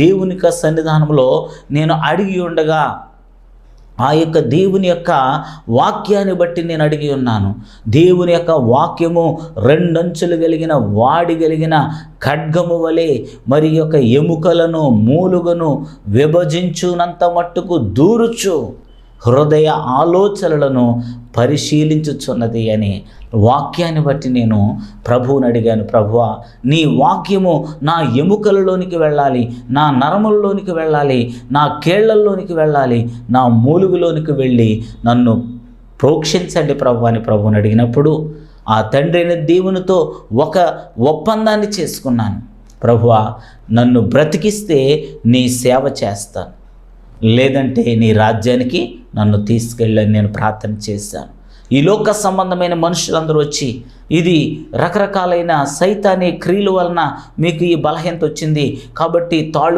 దేవుని యొక్క సన్నిధానంలో నేను అడిగి ఉండగా ఆ యొక్క దేవుని యొక్క వాక్యాన్ని బట్టి నేను అడిగి ఉన్నాను. దేవుని యొక్క వాక్యము రెండంచులు కలిగిన వాడి కలిగిన ఖడ్గము వలె మరి యొక్క ఎముకలను మూలుగను విభజించునంత మట్టుకు దూరుచు హృదయ ఆలోచనలను పరిశీలించుచున్నది అని వాక్యాన్ని బట్టి నేను ప్రభువుని అడిగాను. ప్రభువా, నీ వాక్యము నా ఎముకలలోనికి వెళ్ళాలి, నా నరములలోనికి వెళ్ళాలి, నా కేళ్లలోనికి వెళ్ళాలి, నా మూలుగులోనికి వెళ్ళి నన్ను ప్రోక్షించండి ప్రభు అని ప్రభువుని అడిగినప్పుడు ఆ తండ్రి అయిన దేవునితో ఒక ఒప్పందాన్ని చేసుకున్నాను. ప్రభువా, నన్ను బ్రతికిస్తే నీ సేవ చేస్తాను, లేదంటే నీ రాజ్యానికి నన్ను తీసుకెళ్ళని నేను ప్రార్థన చేశాను. ఈ లోక సంబంధమైన మనుషులందరూ వచ్చి ఇది రకరకాలైన సైతానీ క్రియల వలన మీకు ఈ బలహీనత వచ్చింది కాబట్టి తాళ్ళు